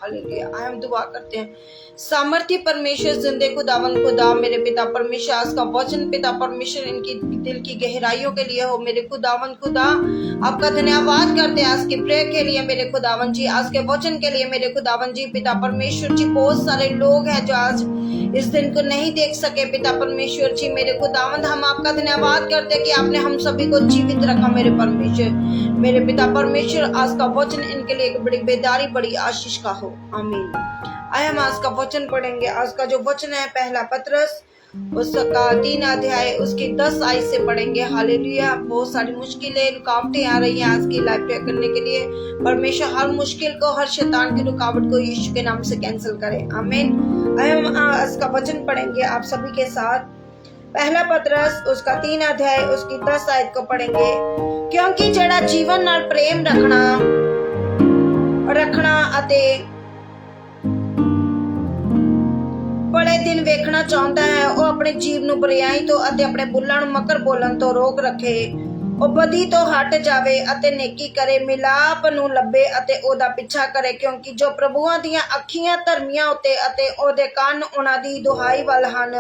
Hallelujah. हम दुआ करते हैं, सामर्थ्य परमेश्वर, जिंदे खुदावन खुदा, मेरे पिता परमेश्वर, आज का वचन पिता परमेश्वर इनकी दिल की गहराइयों के लिए हो। मेरे खुदावन खुदा, आपका धन्यवाद करते हैं आज के प्रेयर के लिए मेरे खुदावन जी, आज के वचन के लिए मेरे खुदावन जी। पिता परमेश्वर जी, बहुत सारे लोग हैं जो आज इस दिन को नहीं देख सके पिता परमेश्वर जी। मेरे खुदावंद, हम आपका धन्यवाद करते हैं कि आपने हम सभी को जीवित रखा मेरे परमेश्वर। मेरे पिता परमेश्वर, आज का वचन इनके लिए एक बड़ी बेदारी, बड़ी आशीष का हो। आमीन। आइए हम आज का वचन पढ़ेंगे। आज का जो वचन है पहला पतरस उसका 3 अध्याय उसकी 10 आयत से पढ़ेंगे। हालेलुया। बहुत सारी मुश्किलें, रुकावटें आ रही हैं आज की लाइफ प्रेयर करने के लिए। परमेश्वर हर मुश्किल को, हर शैतान की रुकावट को यीशु के नाम से कैंसिल करे। आमीन। हम आज का वचन पढ़ेंगे आप सभी के साथ। पहला पतरस उसका 3 अध्याय उसकी 10 आयत को पढ़ेंगे। क्योंकि जेड़ा जीवन नाल प्रेम रखना अते बड़े दिन वेखना चाहता है, वो अपने जीव नूं बुराई तो अते अपने बुल्लां नूं मकर बोलन तो रोक रखे। वो बदी तो हट जावे अते नेकी करे, मिलाप नूं लभे अते ओदा पिछा करे। क्योंकि जो प्रभुआं दियां अखियां धर्मियां उते अते ओदे कान उन्हां दी दुहाई वल हन।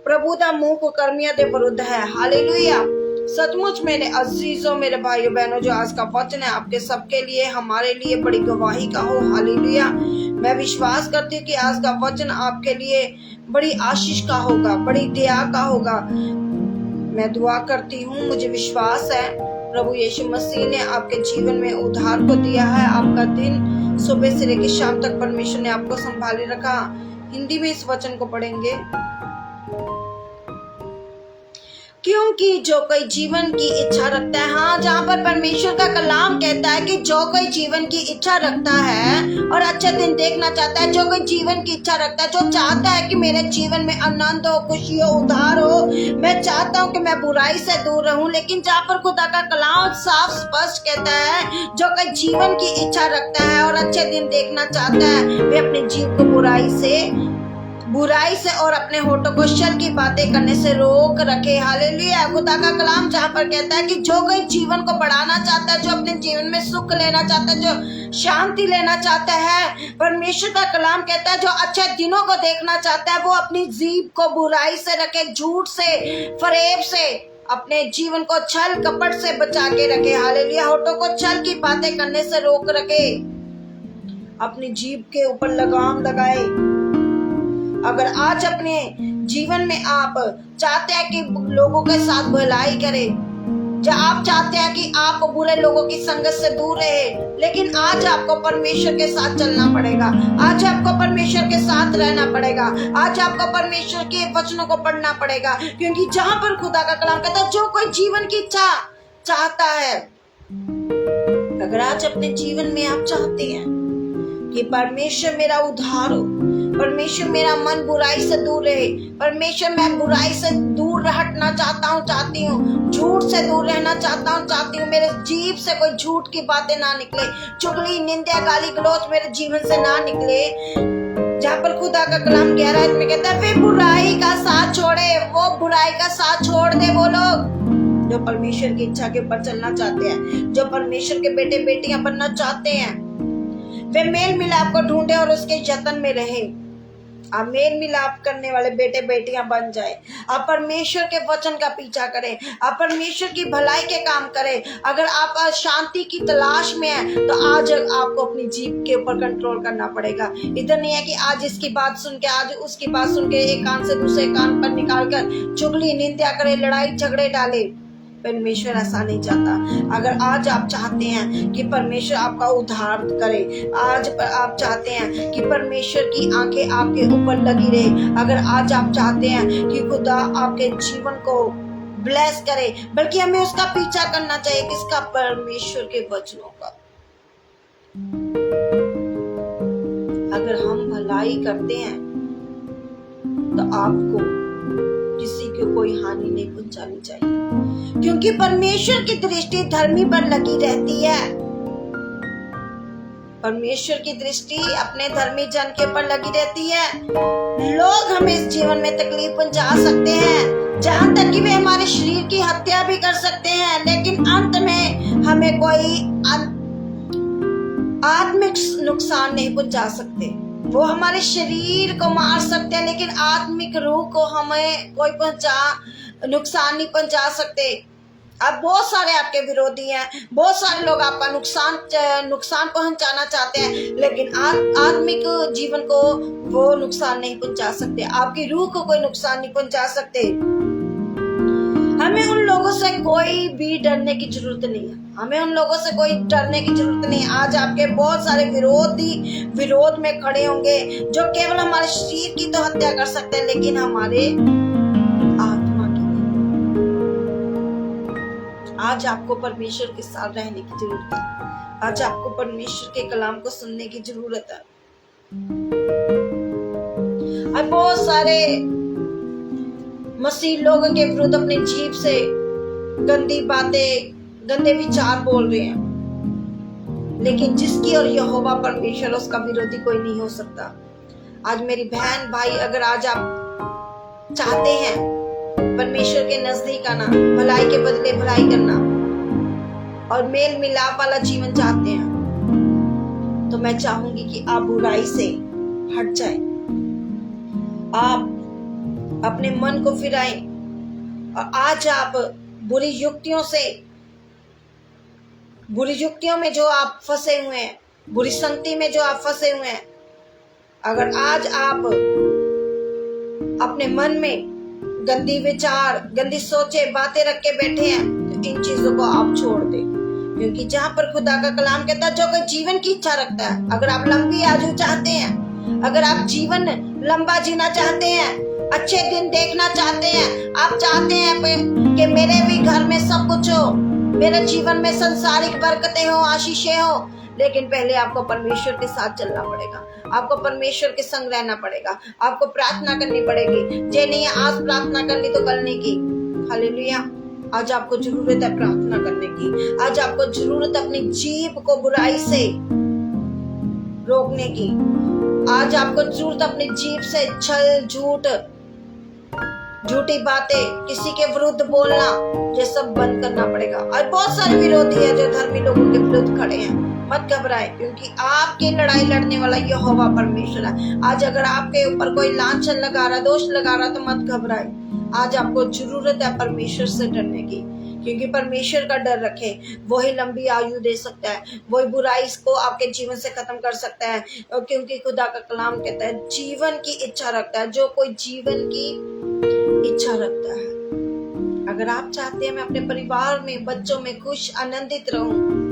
प्रभु दा मुंह कुकर्मियां दे विरुद्ध है। हालेलुया। सचमुच मेरे अजीजों, मेरे भाइयों बहनों, जो आज का वचन है आपके सबके लिए, हमारे लिए बड़ी गवाही का हो। हालेलुया। मैं विश्वास करती हूँ कि आज का वचन आपके लिए बड़ी आशीष का होगा, बड़ी दया का होगा। मैं दुआ करती हूँ, मुझे विश्वास है प्रभु यीशु मसीह ने आपके जीवन में उद्धार को दिया है। आपका दिन सुबह से लेकर शाम तक परमेश्वर ने आपको संभाले रखा। हिंदी में इस वचन को पढ़ेंगे। क्योंकि जो कोई जीवन की इच्छा रखता है, हाँ, जहाँ पर परमेश्वर का कलाम कहता है कि जो कोई जीवन की इच्छा रखता है और अच्छा दिन देखना चाहता है, जो कोई जीवन की इच्छा रखता है, जो चाहता है कि मेरे जीवन में आनंद हो, खुशी हो, उद्धार हो, मैं चाहता हूँ कि मैं बुराई से दूर रहूं। लेकिन जहाँ पर खुदा का कलाम साफ स्पष्ट कहता है, जो कोई जीवन की इच्छा रखता है और अच्छे दिन देखना चाहता है, वे अपने जीव को बुराई से और अपने होठों को शर की बातें करने से रोक रखे। हालेलुया। खुदा का कलाम जहाँ पर कहता है कि जो कोई जीवन को बढ़ाना चाहता है, जो अपने जीवन में सुख लेना चाहता है, जो शांति लेना चाहता है, परमेश्वर का कलाम कहता है जो अच्छे दिनों को देखना चाहता है, वो अपनी जीभ को बुराई से रखे, झूठ से, फरेब से, अपने जीवन को छल कपट से बचा के रखे। हालेलुया। होठों को छल की बातें करने से रोक रखे, अपनी जीभ के ऊपर लगाम लगाए। अगर आज अपने जीवन में आप चाहते हैं कि लोगों के साथ भलाई करें, जब आप चाहते हैं कि आप बुरे लोगों की संगत से दूर रहे, लेकिन आज आपको परमेश्वर के साथ चलना पड़ेगा। आज आपको परमेश्वर के साथ रहना पड़ेगा। आज आपको परमेश्वर के वचनों को पढ़ना पड़ेगा। क्योंकि जहाँ पर खुदा का कलाम कहता है जो कोई जीवन की इच्छा चाहता है, अगर आज अपने जीवन में आप चाहते हैं कि परमेश्वर मेरा उद्धार हो, परमेश्वर मेरा मन बुराई से दूर रहे, परमेश्वर मैं बुराई से दूर हटना चाहती हूँ, झूठ से दूर रहना चाहती हूँ, मेरे जीभ से कोई झूठ की बातें ना निकले, चुगली, निंदा, गाली गलौज मेरे जीवन से ना निकले। जहाँ पर खुदा का कलाम 11 आयत में कहता है वे बुराई का साथ छोड़े, वो बुराई का साथ छोड़ दे वो लोग जो परमेश्वर की इच्छा के ऊपर चलना चाहते हैं, जो परमेश्वर के बेटे बेटियां बनना चाहते हैं। वे मेल मिलाप को ढूंढे और उसके यत्न में रहे। आप मेल मिलाप करने वाले बेटे बेटियां बन जाए। आप परमेश्वर के वचन का पीछा करें, आप परमेश्वर की भलाई के काम करें। अगर आप शांति की तलाश में हैं, तो आज आपको अपनी जीभ के ऊपर कंट्रोल करना पड़ेगा। इधर नहीं है कि आज इसकी बात सुन के, आज उसकी बात सुन के, एक कान से दूसरे कान पर निकाल कर चुगली, निंदा करे, लड़ाई झगड़े डाले। परमेश्वर ऐसा नहीं चाहता। अगर आज आप चाहते हैं कि परमेश्वर आपका उद्धार करे, आज आप चाहते हैं कि परमेश्वर की आंखें आपके ऊपर लगी रहे, अगर आज आप चाहते हैं कि खुदा आपके जीवन को ब्लेस करे, बल्कि हमें उसका पीछा करना चाहिए। किसका? परमेश्वर के वचनों का। अगर हम भलाई करते हैं तो आपको किसी को कोई हानि नहीं पहुंचानी चाहिए, क्योंकि परमेश्वर की दृष्टि धर्मी पर लगी रहती है। परमेश्वर की दृष्टि अपने धर्मी जन के ऊपर लगी रहती है। लोग हमें इस जीवन में तकलीफ पहुंचा सकते हैं, जहां तक कि वे हमारे शरीर की हत्या भी कर सकते हैं, लेकिन अंत में हमें कोई आत्मिक नुकसान नहीं पहुंचा सकते। वो हमारे शरीर को मार सकते हैं, लेकिन आत्मिक रूह को हमें कोई नुकसान नहीं पहुंचा सकते। अब बहुत सारे आपके विरोधी हैं, बहुत सारे लोग आपका नुकसान पहुंचाना चाहते हैं, लेकिन आत्मिक जीवन को वो नुकसान नहीं पहुंचा सकते। आपकी रूह को कोई नुकसान नहीं पहुंचा सकते। हमें उन लोगों से कोई भी डरने की जरूरत नहीं है। हमें उन लोगों से कोई डरने की जरूरत नहीं। आज आपके बहुत सारे विरोधी विरोध में खड़े होंगे, जो केवल हमारे शरीर की तो हत्या कर सकते हैं, लेकिन हमारे आत्मा की नहीं। आज आपको परमेश्वर के साथ रहने की जरूरत है। आज आपको परमेश्वर के कलाम को सुनने की जरूरत है। आज बहुत सारे मसीह लोगों के विरुद्ध अपनी जीभ से गंदी बातें, गंदे विचार बोल रहे हैं, लेकिन जिसकी और यहोवा परमेश्वर, उसका विरोधी कोई नहीं हो सकता। आज मेरी बहन भाई, अगर आज आप चाहते हैं परमेश्वर के नजदीक आना, भलाई के बदले भलाई करना और मेल मिलाप वाला जीवन चाहते हैं, तो मैं चाहूंगी कि आप बुराई से हट जाएं। आप अपने मन को फिराएं और आज आप बुरी युक्तियों में जो आप फंसे हुए हैं, बुरी संगति में जो आप फंसे हुए हैं, अगर आज आप अपने मन में गंदी विचार, गंदी सोचे, बातें रख के बैठे हैं, तो इन चीजों को आप छोड़ दें। क्योंकि जहां पर खुदा का कलाम कहता है, जो कोई जीवन की इच्छा रखता है, अगर आप लंबी आयु चाहते हैं, अगर आप जीवन लंबा जीना चाहते हैं, अच्छे दिन देखना चाहते हैं, आप चाहते हैं कि मेरे भी घर में सब कुछ हो, मेरे जीवन में संसारिक बरकतें हो, आशीषें हो, लेकिन पहले आपको परमेश्वर के साथ चलना पड़ेगा। आपको परमेश्वर के संग रहना पड़ेगा। आपको प्रार्थना करनी पड़ेगी। जे नहीं आज प्रार्थना कर ली तो कल नहीं की। हालेलुया। आज आपको जरूरत है प्रार्थना करने की। आज आपको जरूरत है अपनी जीभ को बुराई से रोकने की। आज आपको जरूरत अपनी जीभ से छल, झूठी बातें, किसी के विरुद्ध बोलना, ये सब बंद करना पड़ेगा। और बहुत सारे विरोधी है जो धर्मी लोगों के विरुद्ध खड़े हैं। मत घबराए, क्योंकि आपकी लड़ाई लड़ने वाला यहोवा परमेश्वर है। आज अगर आपके ऊपर कोई लांछन लगा रहा, दोष लगा रहा, तो मत घबराए। आज आपको जरूरत है परमेश्वर से डरने की, क्योंकि परमेश्वर का डर रखे, वही लंबी आयु दे सकता है, वही बुराई को आपके जीवन से खत्म कर सकता है। क्योंकि खुदा का कलाम कहता है, जीवन की इच्छा रखता है जो कोई जीवन की इच्छा रखता है। अगर आप चाहते हैं मैं अपने परिवार में, बच्चों में खुश आनंदित रहूं,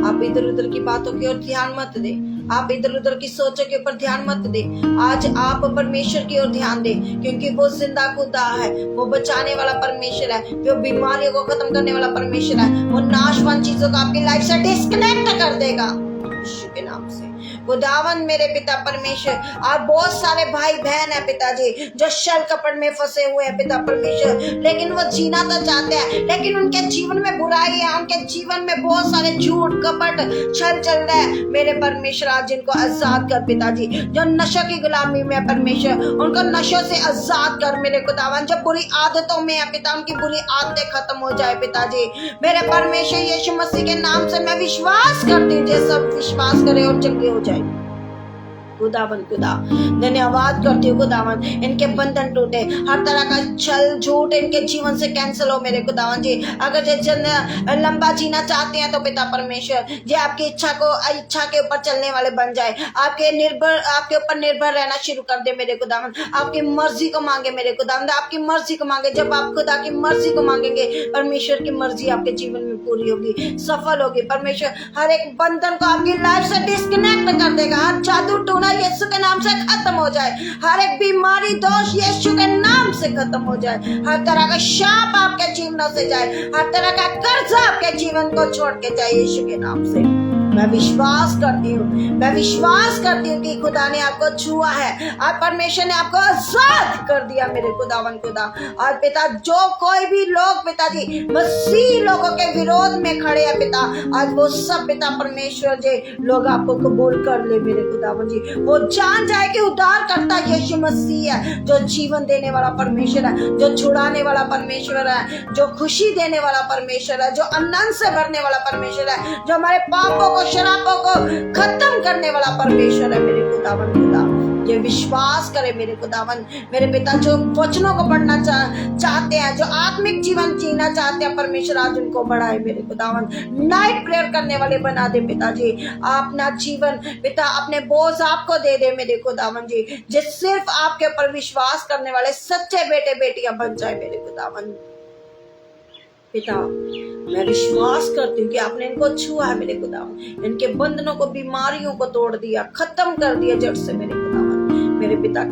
आप इधर उधर की बातों की ओर ध्यान मत दें। आप इधर उधर की सोचों के ऊपर ध्यान मत दें। आज आप परमेश्वर की ओर ध्यान दें, क्योंकि वो जिंदा खुदा है, वो बचाने वाला परमेश्वर है, वो बीमारियों को खत्म करने वाला परमेश्वर है। वो नाशवान चीजों को आपकी लाइफ से डिस्कनेक्ट कर देगा यीशु के नाम से। खुदावन मेरे पिता परमेश्वर, और बहुत सारे भाई बहन है पिताजी जो छल कपट में फंसे हुए हैं पिता परमेश्वर, लेकिन वो जीना तो चाहते हैं, लेकिन उनके जीवन में बुराई है, उनके जीवन में बहुत सारे झूठ, कपट, छल चल रहा है। मेरे परमेश्वर आज जिनको आजाद कर पिताजी, जो नशों की गुलामी में है परमेश्वर, उनको नशों से आजाद कर मेरे खुदावन। जो बुरी आदतों में है पिता, उनकी बुरी आदतें खत्म हो जाए पिताजी। मेरे परमेश्वर यीशु मसीह के नाम से मैं विश्वास करती हूँ, जैसा विश्वास करे और चंगे हो जाए। खुदावन खुदा धन्यवाद करती हूँ खुदावन, इनके बंधन टूटे, हर तरह का छल झूठ इनके जीवन से कैंसिल हो मेरे खुदावन जी। अगर ये लंबा जीना चाहते हैं तो पिता परमेश्वर ये आपकी इच्छा के ऊपर चलने वाले बन जाए, आपके ऊपर निर्भर रहना शुरू कर दे मेरे खुदावन। आपकी मर्जी को मांगे मेरे खुदावन, आपकी मर्जी को मांगे। जब आप खुदा की मर्जी को मांगेंगे, परमेश्वर की मर्जी आपके जीवन में पूरी होगी, सफल होगी। परमेश्वर हर एक बंधन को आपकी लाइफ से डिस्कनेक्ट कर देगा। हर जादू टोना यीशु के नाम से खत्म हो जाए, हर एक बीमारी दोष यीशु के नाम से खत्म हो जाए, हर तरह का शाप आपके जीवनों से जाए, हर तरह का कर्ज आपके जीवन को छोड़ के जाए यीशु के नाम से। मैं विश्वास करती हूँ कि खुदा ने आपको छुआ है और परमेश्वर ने आपको आजाद कर दिया मेरे खुदावन खुदा। और पिता जो कोई भी लोग पिताजी मसीह लोगों के विरोध में खड़े हैं पिता, आज वो सब पिता परमेश्वर जी लोग आपको कबूल कर ले मेरे खुदावन जी। वो जान जाए कि उद्धार करता यीशु मसीह है, जो जीवन देने वाला परमेश्वर है, जो छुड़ाने वाला परमेश्वर है, जो खुशी देने वाला परमेश्वर है, जो आनंद से भरने वाला परमेश्वर है, जो हमारे पापों को पापों शराबों को खत्म करने वाला परमेश्वर है मेरे खुदावन खुदा। ये विश्वास करे मेरे खुदावन मेरे पिता, जो वचनों को पढ़ना चाहते हैं, जो आत्मिक जीवन जीना चाहते हैं, परमेश्वर आज उनको बढ़ाए मेरे खुदावन। नाइट प्रेयर करने वाले बना दे पिताजी, अपना जीवन पिता अपने बोझ आपको दे दे मेरे खुदावन जी, जो सिर्फ आपके ऊपर विश्वास करने वाले सच्चे बेटे बेटियां बन जाए मेरे खुदावन पिता। मैं विश्वास करती हूँ कि आपने इनको छुआ है मेरे खुदावन, इनके बंधनों को, बीमारियों को तोड़ दिया, खत्म कर दिया जड़ से मेरे खुदावन मेरे पिता।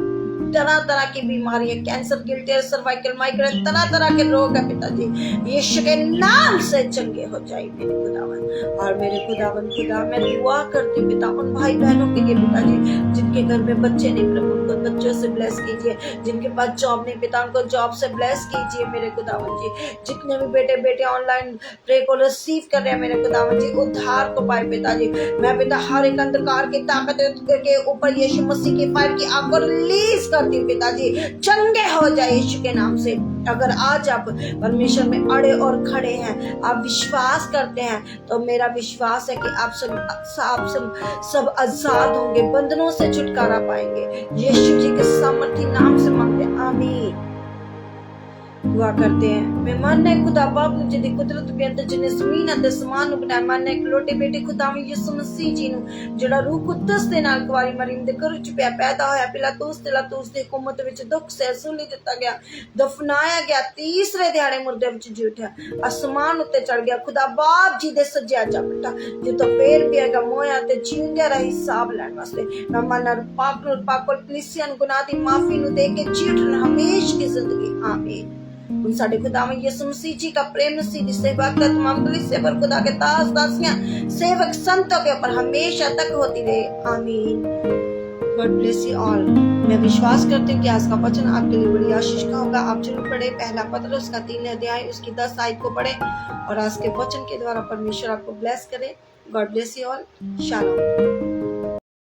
तरह तरह की बीमारियां, कैंसर, गिल्टियर, सर्वाइकल, माइग्रेन, तरह तरह के रोग है पिताजी, यीशु के नाम से चंगे हो जाए मेरे खुदावन। और मेरे खुदावन खुदा मैं दुआ करती हूँ पिता उन भाई बहनों के लिए पिताजी जिनके घर में बच्चे नहीं, प्रभु उनको बच्चों से ब्लेस कीजिए, जिनके पास जॉब नहीं पिता उनको जॉब से ब्लेस कीजिए मेरे खुदावन जी। जितने भी बेटे बेटे ऑनलाइन प्रे को रिसीव कर रहे हैं मेरे खुदावन जी, उद्धार को पाए पिताजी। मैं पिता हर एक अंधकार की ताकत के ऊपर यीशु मसीह की फायर की आपको रिलीज करती हूँ पिताजी, चंगे हो जाए यीशु के नाम से। अगर आज आप परमेश्वर में अड़े और खड़े हैं, आप विश्वास करते हैं, तो मेरा विश्वास है कि आप सब आजाद होंगे, बंधनों से छुटकारा पाएंगे। यीशु जी के सामर्थी नाम से मांगते हैं, आमीन। दुआ करते हैं। मैं मानना है खुदा बाप ने जिदी कुदरत बेअंत जिन्हें जमीन ਅਤੇ ਸਮਾਨ ਨੂੰ ਬਣਾਇਆ, मानना है लोटे बेटे खुदावी ਯਿਸੂ ਮਸੀਹ ਜੀ ਨੂੰ ਜਿਹੜਾ रूह कुदस ਦੇ ਨਾਲ ਕੁਆਰੀ ਮਰੀਮ ਦੇ ਘਰ ਚ ਪੈਦਾ ਹੋਇਆ, ਪਿਲਾਤੂਸ ਦੀ ਹਕੂਮਤ ਵਿੱਚ ਦੁੱਖ ਸਹਿ ਸੂਲੀ ਦਿੱਤਾ ਗਿਆ, ਦਫਨਾਇਆ ਗਿਆ, ਤੀਸਰੇ ਦਿਹਾੜੇ ਮੁਰਦੇ ਵਿੱਚ ਜੀ ਉੱਠਿਆ, ਅਸਮਾਨ ਉੱਤੇ ਚੜ ਗਿਆ, खुदा बाप जी ਦੇ ਸੱਜਿਆ ਜਾ ਬੈਠਾ, ਜਿੱਥੋਂ ਫੇਰ ਵੀ ਆਏਗਾ ਮੋਇਆ ਤੇ ਜੀਉਂਦਿਆਂ ਦਾ ਹਿਸਾਬ ਲੈਣ ਵਾਸਤੇ। ਮੈਂ ਮਾਨਨਾ ਪਾਕ ਕਲੀਸਿਆ ਨੂੰ ਗੁਨਾਹ ਦੀ ਮਾਫੀ ਨੂੰ ਦੇ ਕੇ ਜੀ ਉੱਠਣ ਹਮੇਸ਼ਾ की जिंदगी, आमीन। उन साडे खुदावन यीशु मसीह जी का प्रेम नसीब सेवा का तमाम कलीसिया पर खुदा के दास दासियां सेवक संतों के ऊपर हमेशा तक होती रहे, आमीन। God bless you all. मैं विश्वास करती हूँ कि आज का वचन आपके लिए बड़ी आशीष का होगा। आप जरूर पढ़े पहला पत्रस का 3 अध्याय उसकी 10 आयत को पढ़े और आज के वचन के द्वारा परमेश्वर आपको ब्लेस करे। God bless you all. Shalom.